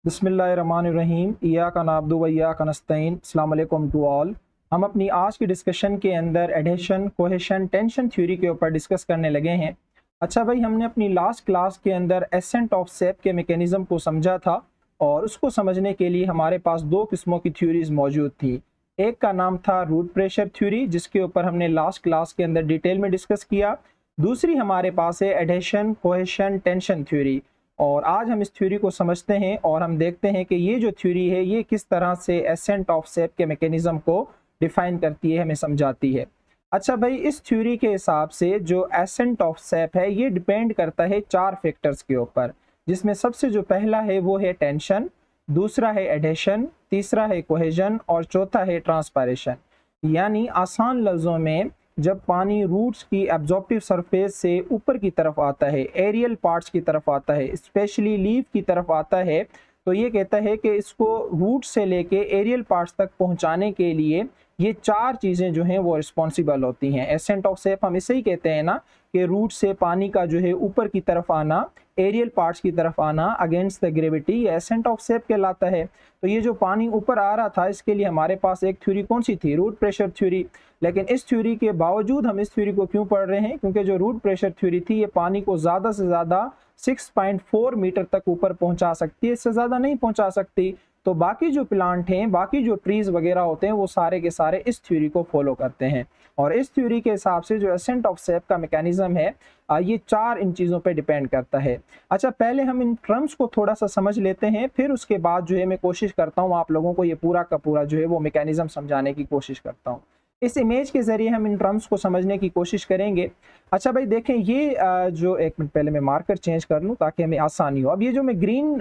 बिस्मिल्लाहिर्रहमानिर्रहीम इय्याका नअब्दु व इय्याका नस्तईन। अस्सलाम वालेकुम टू ऑल। हम अपनी आज की डिस्कशन के अंदर एडिशन, कोहेशन, टेंशन थ्योरी के ऊपर डिस्कस करने लगे हैं। अच्छा भाई, हमने अपनी लास्ट क्लास के अंदर एसेंट ऑफ सेप के मैकेनिज्म को समझा था और उसको समझने के लिए हमारे पास दो किस्मों की थ्योरीज मौजूद थी। एक का नाम था रूट प्रेशर थ्योरी, जिसके ऊपर हमने लास्ट क्लास के अंदर डिटेल में डिस्कस किया। दूसरी हमारे पास है एडिशन, कोहेशन, टेंशन थ्योरी। और आज हम इस थ्योरी को समझते हैं और हम देखते हैं कि ये जो थ्योरी है ये किस तरह से एसेंट ऑफ सेप के मैकेनिज्म को डिफाइन करती है, हमें समझाती है। अच्छा भाई, इस थ्योरी के हिसाब से जो एसेंट ऑफ सेप है ये डिपेंड करता है चार फैक्टर्स के ऊपर, जिसमें सबसे जो पहला है वो है टेंशन, दूसरा है एडिशन, तीसरा है कोहेजन और चौथा है ट्रांसपायरेशन। यानी आसान लफ्जों में, जब पानी रूट्स की एब्जॉर्प्टिव सरफेस से ऊपर की तरफ आता है, एरियल पार्ट्स की तरफ आता है, स्पेशली लीफ की तरफ आता है, तो ये कहता है कि इसको रूट से लेके एरियल पार्ट्स तक पहुंचाने के लिए ये चार चीज़ें जो हैं वो रिस्पॉन्सिबल होती हैं। एसेंट ऑफ सेप हम इसे ही कहते हैं ना, कि रूट से पानी का जो है ऊपर की तरफ आना, एरियल पार्ट्स की तरफ आना अगेंस्ट द ग्रेविटी, ये एसेंट ऑफ सेप कहलाता है। तो ये जो पानी ऊपर आ रहा था, इसके लिए हमारे पास एक थ्योरी कौन सी थी? Root pressure theory. लेकिन इस थ्योरी के बावजूद हम इस थ्योरी को क्यों पढ़ रहे हैं? क्योंकि जो रूट प्रेशर थ्योरी थी ये पानी को ज़्यादा से ज़्यादा 6.4 मीटर तक ऊपर पहुंचा सकती है, इससे ज़्यादा नहीं पहुंचा सकती। तो बाकी जो प्लांट हैं, बाकी जो ट्रीज वगैरह होते हैं, वो सारे के सारे इस थ्योरी को फॉलो करते हैं। और इस थ्योरी के हिसाब से जो एसेंट ऑफ सेप का मैकेनिज्म है ये चार इन चीज़ों पे डिपेंड करता है। अच्छा, पहले हम इन टर्म्स को थोड़ा सा समझ लेते हैं, फिर उसके बाद जो है मैं कोशिश करता हूँ आप लोगों को ये पूरा का पूरा जो है वो मैकेनिज्म समझाने की कोशिश करता हूँ। इस इमेज के जरिए हम इन टर्म्स को समझने की कोशिश करेंगे। अच्छा भाई देखें, ये जो एक मिनट पहले मैं मार्कर चेंज कर लूँ ताकि हमें आसानी हो। अब ये जो मैं ग्रीन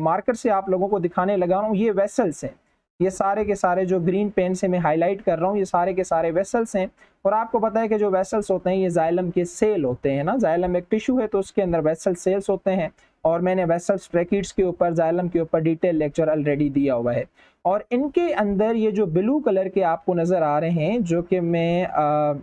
मार्कर से आप लोगों को दिखाने लगा हूँ, ये वेसल्स हैं। ये सारे के सारे जो ग्रीन पेन से मैं हाईलाइट कर रहा हूँ, ये सारे के सारे वेसल्स हैं। और आपको पता है कि जो वेसल्स होते हैं ये जाइलम के सेल होते हैं ना। जाइलम एक टिश्यू है तो उसके अंदर वेसल सेल्स होते हैं। और मैंने वेसल्स ट्रैकिड्स के ऊपर, जाइलम के ऊपर डिटेल लेक्चर ऑलरेडी दिया हुआ है। और इनके अंदर ये जो ब्लू कलर के आपको नजर आ रहे हैं, जो कि मैं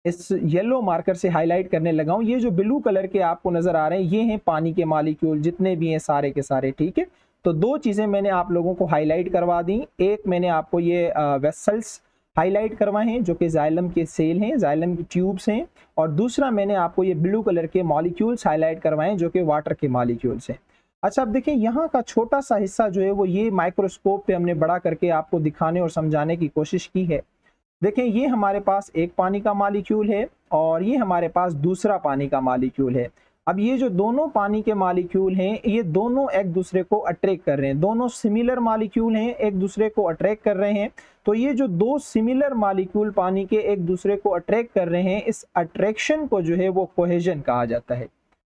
इस येलो मार्कर से हाईलाइट करने लगा हूं, ये जो ब्लू कलर के आपको नजर आ रहे हैं ये हैं पानी के मॉलिक्यूल जितने भी हैं सारे के सारे, ठीक है। तो दो चीजें मैंने आप लोगों को हाईलाइट करवा दी। एक मैंने आपको ये वेसल्स हाईलाइट करवाए हैं जो कि जाइलम के सेल हैं, जाइलम की ट्यूब्स हैं। और दूसरा मैंने आपको ये ब्लू कलर के मॉलिक्यूल्स हाईलाइट करवाए हैं जो कि वाटर के मॉलिक्यूल्स हैं। अच्छा, अब देखिए यहाँ का छोटा सा हिस्सा जो है वो ये माइक्रोस्कोप पे हमने बड़ा करके आपको दिखाने और समझाने की कोशिश की है। देखें, ये हमारे पास एक पानी का मॉलिक्यूल है और ये हमारे पास दूसरा पानी का मॉलिक्यूल है। अब ये जो दोनों पानी के मॉलिक्यूल हैं ये दोनों एक दूसरे को अट्रैक्ट कर रहे हैं, दोनों सिमिलर मॉलिक्यूल हैं, एक दूसरे को अट्रैक्ट कर रहे हैं। तो ये जो दो सिमिलर मॉलिक्यूल पानी के एक दूसरे को अट्रैक्ट कर रहे हैं, इस अट्रैक्शन को जो है वो कोहेजन कहा जाता है।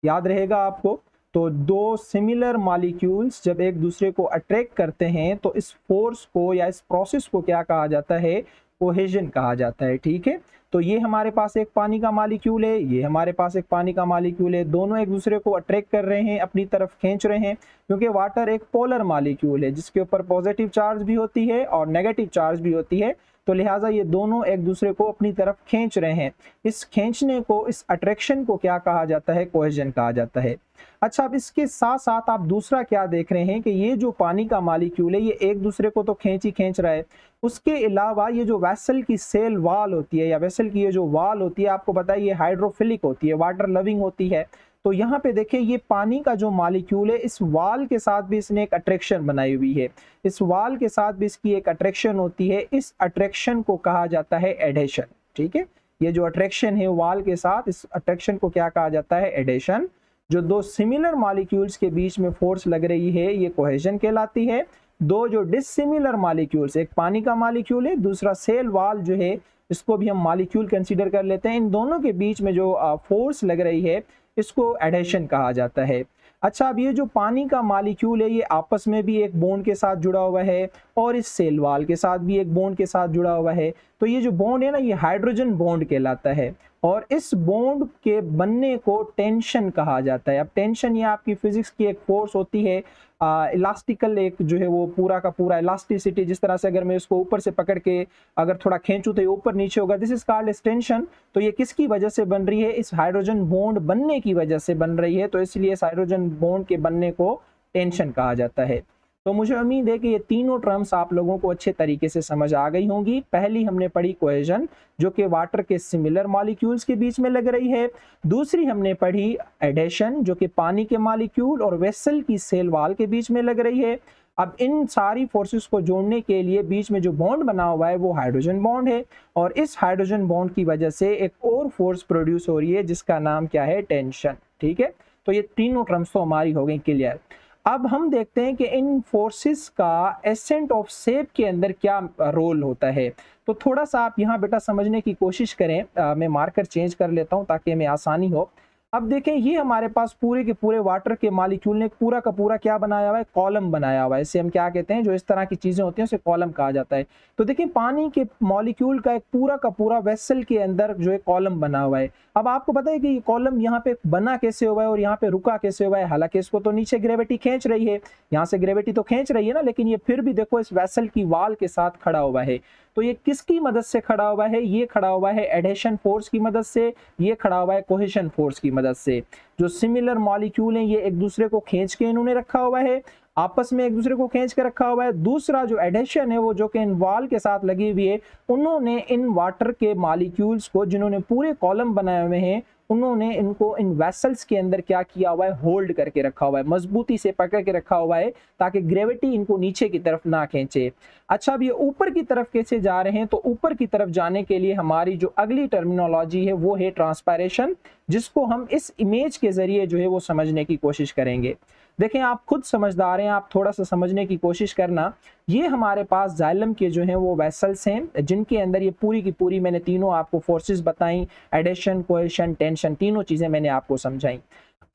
याद रहेगा आपको। तो दो सिमिलर मॉलिक्यूल्स जब एक दूसरे को अट्रैक्ट करते हैं तो इस फोर्स को या इस प्रोसेस को क्या कहा जाता है? कोहेजन कहा जाता है, ठीक है। तो ये हमारे पास एक पानी का मॉलिक्यूल है, ये हमारे पास एक पानी का मॉलिक्यूल है, दोनों एक दूसरे को अट्रैक्ट कर रहे हैं, अपनी तरफ खींच रहे हैं। क्योंकि वाटर एक पोलर मॉलिक्यूल है जिसके ऊपर पॉजिटिव चार्ज भी होती है और नेगेटिव चार्ज भी होती है। तो लिहाजा ये दोनों एक दूसरे को अपनी तरफ खींच रहे हैं। इस खींचने को, इस अट्रैक्शन को क्या कहा जाता है? कोहेजन कहा जाता है। अच्छा, अब इसके साथ साथ आप दूसरा क्या देख रहे हैं कि ये जो पानी का मॉलिक्यूल है ये एक दूसरे को तो खींच रहा है, उसके अलावा ये जो वेसल की सेल वाल होती है या वेसल की ये जो वाल होती है, आपको पता है ये हाइड्रोफिलिक होती है, वाटर लविंग होती है। तो यहाँ पे देखिए, ये पानी का जो मॉलिक्यूल है इस वाल के साथ भी इसने एक अट्रैक्शन बनाई हुई है, इस वाल के साथ भी इसकी एक अट्रैक्शन होती है। इस अट्रैक्शन को कहा जाता है एडेशन, ठीक है। ये जो अट्रैक्शन है वाल के साथ, इस अट्रैक्शन को क्या कहा जाता है? एडेशन। जो दो सिमिलर मॉलिक्यूल्स के बीच में फोर्स लग रही है ये कोहेजन कहलाती है। दो जो डिसिमिलर मॉलिक्यूल्स, एक पानी का मॉलिक्यूल है, दूसरा सेल वाल जो है, इसको भी हम मॉलिक्यूल कंसीडर कर लेते हैं, इन दोनों के बीच में जो फोर्स लग रही है इसको एडेशन कहा जाता है। अच्छा, अब ये जो पानी का मॉलिक्यूल है ये आपस में भी एक बॉन्ड के साथ जुड़ा हुआ है और इस सेल वाल के साथ भी एक बॉन्ड के साथ जुड़ा हुआ है। तो ये जो बॉन्ड है ना, ये हाइड्रोजन बॉन्ड कहलाता है और इस बॉन्ड के बनने को टेंशन कहा जाता है। अब टेंशन ये आपकी फिजिक्स की एक फोर्स होती है, इलास्टिकल, एक जो है वो पूरा का पूरा इलास्टिसिटी, जिस तरह से अगर मैं इसको ऊपर से पकड़ के अगर थोड़ा खींचूं तो ये ऊपर नीचे होगा, this is called as tension. तो ये किसकी वजह से बन रही है? इस हाइड्रोजन बॉन्ड बनने की वजह से बन रही है। तो इसलिए इस हाइड्रोजन बॉन्ड के बनने को टेंशन कहा जाता है। तो मुझे उम्मीद है कि ये तीनों टर्म्स आप लोगों को अच्छे तरीके से समझ आ गई होंगी। पहली हमने पढ़ी कोहेजन, जो कि वाटर के सिमिलर मॉलिक्यूल्स के बीच में लग रही है। दूसरी हमने पढ़ी एडेशन, जो कि पानी के मॉलिक्यूल और वेसल की सेल वॉल के बीच में लग रही है। अब इन सारी फोर्सेस को जोड़ने के लिए बीच में जो बॉन्ड बना हुआ है वो हाइड्रोजन बॉन्ड है, और इस हाइड्रोजन बॉन्ड की वजह से एक और फोर्स प्रोड्यूस हो रही है जिसका नाम क्या है, टेंशन। ठीक है, तो ये तीनों टर्म्स तो हमारी हो गई क्लियर। अब हम देखते हैं कि इन फोर्सेस का एसेंट ऑफ शेप के अंदर क्या रोल होता है। तो थोड़ा सा आप यहाँ बेटा समझने की कोशिश करें। मैं मार्कर चेंज कर लेता हूँ ताकि हमें आसानी हो। अब देखें, ये हमारे पास पूरे के पूरे वाटर के मॉलिक्यूल ने पूरा का पूरा क्या बनाया हुआ है, कॉलम बनाया हुआ है। इसे हम क्या कहते हैं, जो इस तरह की चीजें होती हैं उसे कॉलम कहा जाता है। तो देखिए, पानी के मॉलिक्यूल का एक पूरा का पूरा वेसल के अंदर जो है कॉलम बना हुआ है। अब आपको पता है कि ये कॉलम यहाँ पे बना कैसे हुआ है और यहाँ पे रुका कैसे हुआ है। हालांकि इसको तो नीचे ग्रेविटी खींच रही है, यहाँ से ग्रेविटी तो खींच रही है ना, लेकिन ये फिर भी देखो इस वेसल की वाल के साथ खड़ा हुआ है। तो ये किसकी मदद से खड़ा हुआ है, ये खड़ा हुआ है एडेशन फोर्स की मदद से, ये खड़ा हुआ है कोहेशन फोर्स की मदद से। जो सिमिलर मॉलिक्यूल हैं ये एक दूसरे को खींच के इन्होंने रखा हुआ है, आपस में एक दूसरे को खींच के रखा हुआ है। दूसरा जो एडेशन है वो जो कि इन वॉल के साथ लगी हुई है, उन्होंने इन वाटर के मॉलिक्यूल्स को, जिन्होंने पूरे कॉलम बनाए हुए हैं, उन्होंने इनको इन वेसल्स के अंदर क्या किया हुआ है, होल्ड करके रखा हुआ है, मजबूती से पकड़ के रखा हुआ है ताकि ग्रेविटी इनको नीचे की तरफ ना खींचे। अच्छा, अब ये ऊपर की तरफ कैसे जा रहे हैं, तो ऊपर की तरफ जाने के लिए हमारी जो अगली टर्मिनोलॉजी है वो है ट्रांसपायरेशन, जिसको हम इस इमेज के जरिए जो है वो समझने की कोशिश करेंगे। देखें, आप खुद समझदार हैं, आप थोड़ा सा समझने की कोशिश करना। ये हमारे पास जाइलम के जो हैं वो वेसल्स हैं, जिनके अंदर ये पूरी की पूरी मैंने तीनों आपको फोर्सेस बताई, एडेशन, कोहेशन, टेंशन, तीनों चीजें मैंने आपको समझाई।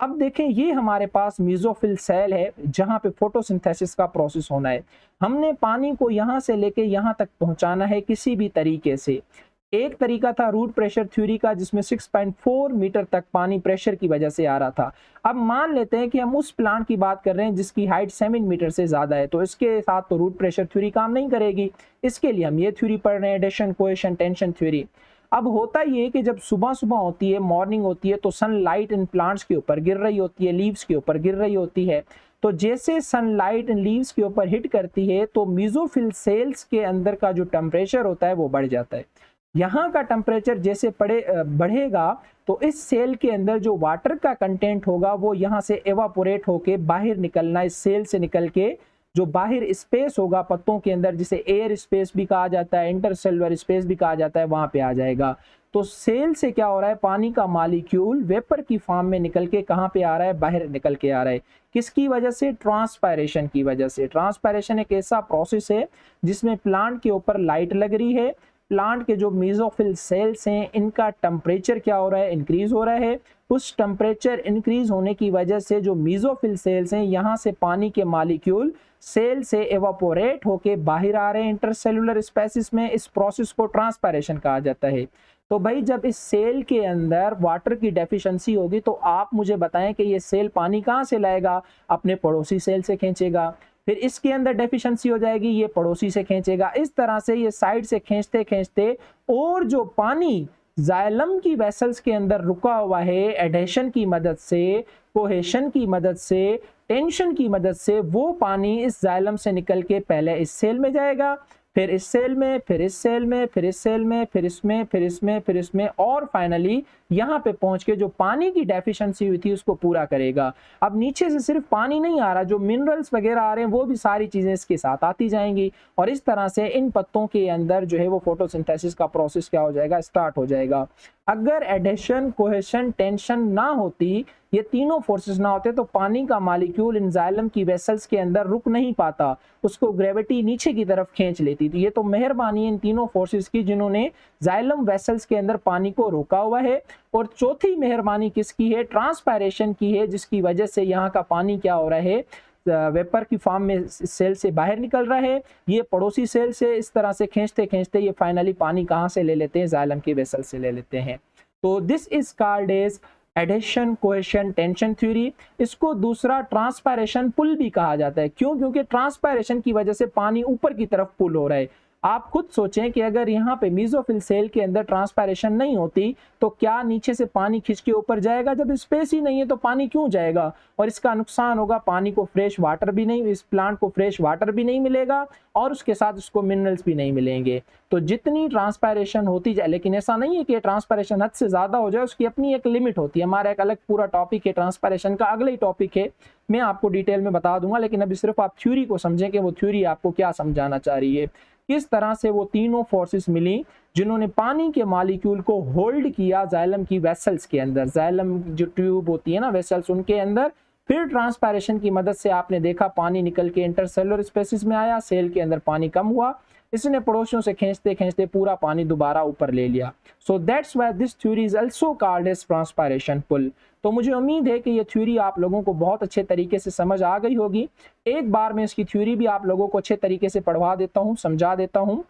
अब देखें, ये हमारे पास मेसोफिल सेल है जहां पे फोटोसिंथेसिस का प्रोसेस होना है। हमने पानी को यहां से लेके यहां तक पहुंचाना है किसी भी तरीके से। एक तरीका था रूट प्रेशर थ्योरी का, जिसमें 6.4 मीटर तक पानी प्रेशर की वजह से आ रहा था। अब मान लेते हैं कि हम उस प्लांट की बात कर रहे हैं जिसकी हाइट 7 मीटर से ज्यादा है, तो इसके साथ तो रूट प्रेशर थ्योरी काम नहीं करेगी। इसके लिए हम ये थ्योरी पढ़ रहे हैं, एडेशन, कोहेशन, टेंशन थ्योरी। अब होता ये कि जब सुबह सुबह होती है, मॉर्निंग होती है, तो सनलाइट इन प्लांट्स के ऊपर गिर रही होती है, लीव्स के ऊपर गिर रही होती है। तो जैसे सनलाइट इन लीव्स के ऊपर हिट करती है तो मेसोफिल सेल्स के अंदर का जो टेम्परेचर होता है वो बढ़ जाता है। यहाँ का टेम्परेचर जैसे बढ़ेगा तो इस सेल के अंदर जो वाटर का कंटेंट होगा वो यहाँ से एवापोरेट होके बाहर निकलना, इस सेल से निकल के जो बाहर स्पेस होगा पत्तों के अंदर, जिसे एयर स्पेस भी कहा जाता है, इंटरसेलुलर स्पेस भी कहा जाता है, वहां पे आ जाएगा। तो सेल से क्या हो रहा है, पानी का मॉलिक्यूल वेपर की फॉर्म में निकल के कहाँ पे आ रहा है, बाहर निकल के आ रहा है। किसकी वजह से, ट्रांसपायरेशन की वजह से। ट्रांसपायरेशन एक ऐसा प्रोसेस है जिसमें प्लांट के ऊपर लाइट लग रही है, प्लांट के जो मेसोफिल सेल्स हैं इनका टेम्परेचर क्या हो रहा है, इंक्रीज हो रहा है। उस टेम्परेचर इंक्रीज होने की वजह से जो मेसोफिल सेल्स हैं यहाँ से पानी के मॉलिक्यूल सेल से एवापोरेट होके बाहर आ रहे हैं इंटरसेलुलर स्पेसिस में। इस प्रोसेस को ट्रांसपायरेशन कहा जाता है। तो भाई, जब इस सेल के अंदर वाटर की डेफिशिएंसी होगी तो आप मुझे बताएं कि ये सेल पानी कहाँ से लाएगा, अपने पड़ोसी सेल से खींचेगा। फिर इसके अंदर डेफिशिएंसी हो जाएगी, ये पड़ोसी से खींचेगा। इस तरह से ये साइड से खींचते खींचते, और जो पानी जाइलम की वेसल्स के अंदर रुका हुआ है एडेशन की मदद से, कोहेशन की मदद से, टेंशन की मदद से, वो पानी इस जाइलम से निकल के पहले इस सेल में जाएगा, फिर इस सेल में, फिर इस सेल में, फिर इस सेल में, फिर इसमें, फिर इसमें, फिर इसमें, और फाइनली यहाँ पे पहुंच के जो पानी की डेफिशिएंसी हुई थी उसको पूरा करेगा। अब नीचे से सिर्फ पानी नहीं आ रहा, जो मिनरल्स वगैरह आ रहे हैं वो भी सारी चीजें इसके साथ आती जाएंगी, और इस तरह से इन पत्तों के अंदर जो है वो फोटोसिंथेसिस का प्रोसेस क्या हो जाएगा, स्टार्ट हो जाएगा। अगर एडेशन, कोहेशन, टेंशन ना होती, ये तीनों फोर्सेस ना होते, तो पानी का मॉलिक्यूल इन जाइलम की वेसल्स के अंदर रुक नहीं पाता, उसको ग्रेविटी नीचे की तरफ खींच लेती थी। ये तो मेहरबानी इन तीनों फोर्सेस की जिन्होंने जाइलम वेसल्स के अंदर पानी को रोका हुआ है। और चौथी मेहरबानी किसकी है, ट्रांसपायरेशन की है, जिसकी वजह से यहाँ का पानी क्या हो रहा है, वेपर की फॉर्म में सेल से बाहर निकल रहा है। ये पड़ोसी सेल से इस तरह से खींचते खींचते ये फाइनली पानी कहाँ से ले लेते हैं, जाइलम के वेसल से ले लेते हैं। तो this is called as adhesion, cohesion, tension theory. इसको दूसरा ट्रांसपायरेशन पुल भी कहा जाता है। क्यों? क्योंकि ट्रांसपायरेशन की वजह से पानी ऊपर की तरफ पुल हो रहा है। आप खुद सोचें कि अगर यहाँ पे मीजोफिल सेल के अंदर ट्रांसपायरेशन नहीं होती तो क्या नीचे से पानी खिंच के ऊपर जाएगा? जब स्पेस ही नहीं है तो पानी क्यों जाएगा? और इसका नुकसान होगा, पानी को फ्रेश वाटर भी नहीं, इस प्लांट को फ्रेश वाटर भी नहीं मिलेगा और उसके साथ उसको मिनरल्स भी नहीं मिलेंगे। तो जितनी ट्रांसपायरेशन होती जाए, लेकिन ऐसा नहीं है कि ट्रांसपायरेशन हद से ज्यादा हो जाए, उसकी अपनी एक लिमिट होती है। हमारा एक अलग पूरा टॉपिक है ट्रांसपायरेशन का, अगला ही टॉपिक है, मैं आपको डिटेल में बता दूंगा। लेकिन अभी सिर्फ आप थ्योरी को समझें कि वो थ्योरी आपको क्या समझाना चाह रही है, किस तरह से वो तीनों फोर्सेस मिली जिन्होंने पानी के मॉलिक्यूल को होल्ड किया जाइलम की वेसल्स के अंदर। जाइलम जो ट्यूब होती है ना, वेसल्स, उनके अंदर फिर ट्रांसपायरेशन की मदद से आपने देखा पानी निकल के इंटरसेलुलर स्पेसिस में आया, सेल के अंदर पानी कम हुआ, इसने पड़ोसियों से खींचते खींचते पूरा पानी दोबारा ऊपर ले लिया। So that's why this theory is also called as transpiration pull. तो मुझे उम्मीद है कि ये थ्योरी आप लोगों को बहुत अच्छे तरीके से समझ आ गई होगी। एक बार मैं इसकी थ्योरी भी आप लोगों को अच्छे तरीके से पढ़वा देता हूँ, समझा देता हूँ।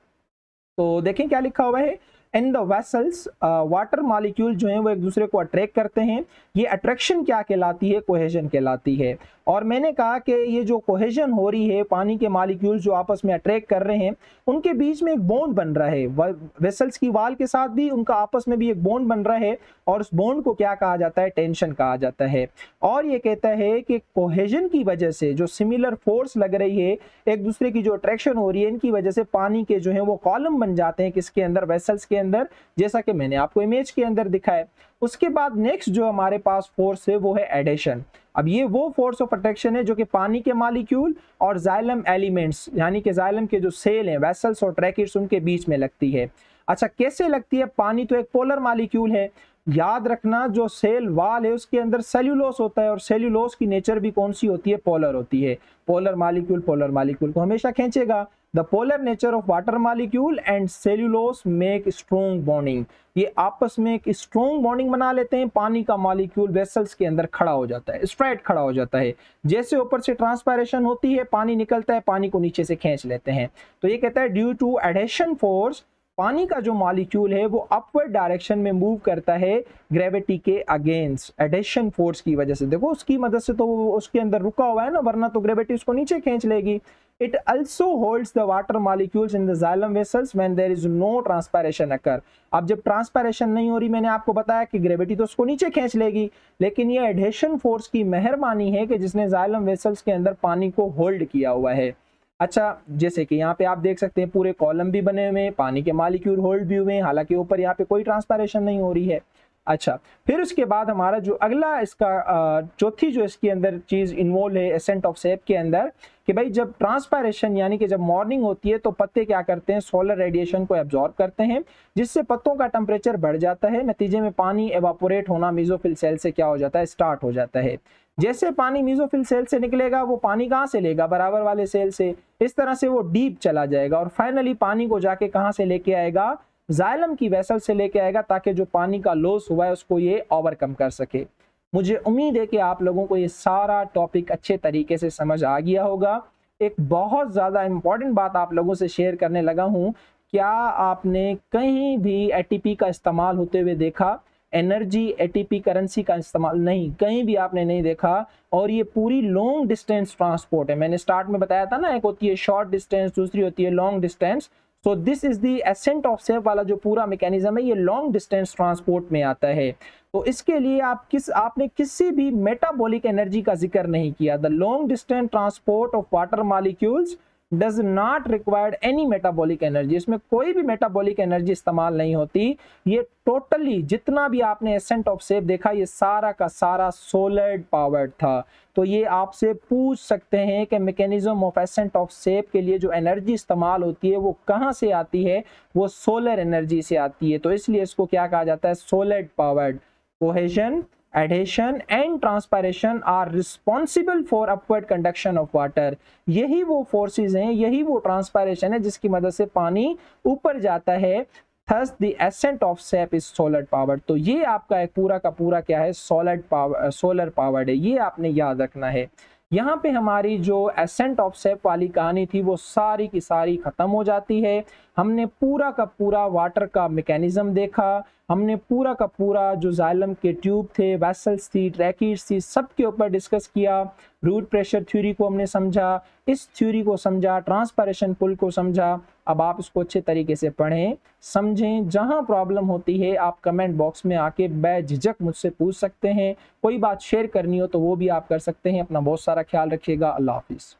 तो देखें क्या लिखा हुआ है, in the vessels water molecule जो है वो एक दूसरे को अट्रैक्ट करते हैं। ये अट्रैक्शन क्या कहलाती है? कोहेजन कहलाती है। और मैंने कहा कि ये जो कोहेजन हो रही है, पानी के मॉलिक्यूल्स जो आपस में अट्रैक्ट कर रहे हैं, उनके बीच में एक बॉन्ड बन रहा है। वेसल्स की वाल के साथ भी उनका आपस में भी एक बॉन्ड बन रहा है और उस बॉन्ड को क्या कहा जाता है? टेंशन कहा जाता है। और ये कहता है कि कोहेजन की वजह से जो सिमिलर फोर्स लग रही है, एक दूसरे की जो अट्रैक्शन हो रही है, इनकी वजह से पानी के जो है वो कॉलम बन जाते हैं किसके अंदर? वेसल्स के अंदर, जैसा कि मैंने आपको इमेज के अंदर दिखाया। उसके बाद नेक्स्ट जो हमारे पास फोर्स है वो है एडेशन। अब ये वो फोर्स ऑफ अट्रैक्शन है जो कि पानी के मॉलिक्यूल और जाइलम एलिमेंट्स यानी कि जाइलम के जो सेल हैं, वेसल्स और ट्रैकिट्स, उनके बीच में लगती है। अच्छा, कैसे लगती है? पानी तो एक पोलर मॉलिक्यूल है, याद रखना जो सेल वाल है उसके अंदर सेल्यूलोस होता है और सेल्यूलोस की नेचर भी कौन सी होती है? पोलर होती है। पोलर मॉलिक्यूल को हमेशा खींचेगा। The polar nature of water molecule and cellulose make strong bonding. ये आपस में एक स्ट्रॉन्ग बॉन्डिंग बना लेते हैं। पानी का मॉलिक्यूल वेसल्स के अंदर खड़ा हो जाता है, स्ट्रेट खड़ा हो जाता है। जैसे ऊपर से ट्रांसपायरेशन होती है, पानी निकलता है, पानी को नीचे से खींच लेते हैं। तो ये कहता है ड्यू टू एडेशन फोर्स, पानी का जो मॉलिक्यूल है वो अपवर्ड डायरेक्शन में मूव करता है ग्रेविटी के अगेंस्ट, एडेशन फोर्स की वजह से। देखो उसकी मदद से तो वो उसके अंदर रुका हुआ है ना, वरना तो ग्रेविटी उसको नीचे खींच लेगी। It also holds the water molecules in the xylem vessels when there is no transpiration occur। अब जब ट्रांसपायरेशन नहीं हो रही, मैंने आपको बताया कि ग्रेविटी तो उसको नीचे खींच लेगी, लेकिन ये एडेशन फोर्स की मेहरबानी है कि जिसने जाइलम वेसल्स के अंदर पानी को होल्ड किया हुआ है। अच्छा, जैसे कि यहाँ पे आप देख सकते हैं पूरे कॉलम भी बने हुए हैं, पानी के मॉलिक्यूल होल्ड भी हुए हैं, हालांकि ऊपर यहाँ पे कोई ट्रांसपायरेशन नहीं हो रही है। अच्छा, फिर उसके बाद हमारा जो अगला इसका चौथी जो इसके अंदर चीज इन्वॉल्व है एसेंट ऑफ सेप के अंदर, कि भाई जब ट्रांसपायरेशन यानी कि जब मॉर्निंग होती है तो पत्ते क्या करते हैं? सोलर रेडिएशन को एब्जॉर्ब करते हैं, जिससे पत्तों का टेम्परेचर बढ़ जाता है। नतीजे में पानी एवापोरेट होना मीजोफिल सेल से क्या हो जाता है? स्टार्ट हो जाता है। जैसे पानी मीजोफिल सेल से निकलेगा, वो पानी कहाँ से लेगा? बराबर वाले सेल से। इस तरह से वो डीप चला जाएगा और फाइनली पानी को जाके कहाँ से लेके आएगा? जाइलम की वेसल से लेके आएगा, ताकि जो पानी का लॉस हुआ है उसको ये ओवरकम कर सके। मुझे उम्मीद है कि आप लोगों को ये सारा टॉपिक अच्छे तरीके से समझ आ गया होगा। एक बहुत ज़्यादा इम्पॉर्टेंट बात आप लोगों से शेयर करने लगा हूँ। क्या आपने कहीं भी एटीपी का इस्तेमाल होते हुए देखा? एनर्जी एटीपी करेंसी का इस्तेमाल नहीं, कहीं भी आपने नहीं देखा। और ये पूरी लॉन्ग डिस्टेंस ट्रांसपोर्ट है। मैंने स्टार्ट में बताया था ना, एक होती है शॉर्ट डिस्टेंस, दूसरी होती है long distance. So this is the ascent of sap वाला जो पूरा मैकेनिज्म है, ये लॉन्ग डिस्टेंस ट्रांसपोर्ट में आता है। तो इसके लिए आपने किसी भी मेटाबॉलिक एनर्जी का जिक्र नहीं किया। The long distance transport of water molecules does not required any metabolic energy. इसमें कोई भी मेटाबॉलिक एनर्जी इस्तेमाल नहीं होती। ये टोटली जितना भी आपने एसेंट ऑफ सेप देखा, ये सारा का सारा सोलर पावर्ड था। तो ये आपसे पूछ सकते हैं कि मैकेनिज्म ऑफ एसेंट ऑफ सेप के लिए जो एनर्जी इस्तेमाल होती है वो कहाँ से आती है? वो सोलर एनर्जी से आती है। तो इसलिए इसको क्या कहा जाता है? Solar powered. Cohesion, adhesion and transpiration are responsible for upward conduction of water. यही वो फोर्सेस हैं, यही वो ट्रांसपायरेशन है जिसकी मदद से पानी ऊपर जाता है। Thus the ascent of sap is solar powered। तो ये आपका एक पूरा का पूरा क्या है? सोलर पावर्ड है। ये आपने याद रखना है। यहाँ पे हमारी जो एसेंट ऑफ सेप वाली कहानी थी वो सारी की सारी खत्म हो जाती है। हमने पूरा का पूरा वाटर का मैकेनिज्म देखा, हमने पूरा का पूरा जो जाइलम के ट्यूब थे, वेसल्स थी, ट्रैकिट्स थी, सब के ऊपर डिस्कस किया। रूट प्रेशर थ्योरी को हमने समझा, इस थ्योरी को समझा, ट्रांसपायरेशन पुल को समझा। अब आप इसको अच्छे तरीके से पढ़ें, समझें। जहां प्रॉब्लम होती है आप कमेंट बॉक्स में आके बेझिझक मुझसे पूछ सकते हैं। कोई बात शेयर करनी हो तो वो भी आप कर सकते हैं। अपना बहुत सारा ख्याल रखिएगा। अल्लाह हाफिज़।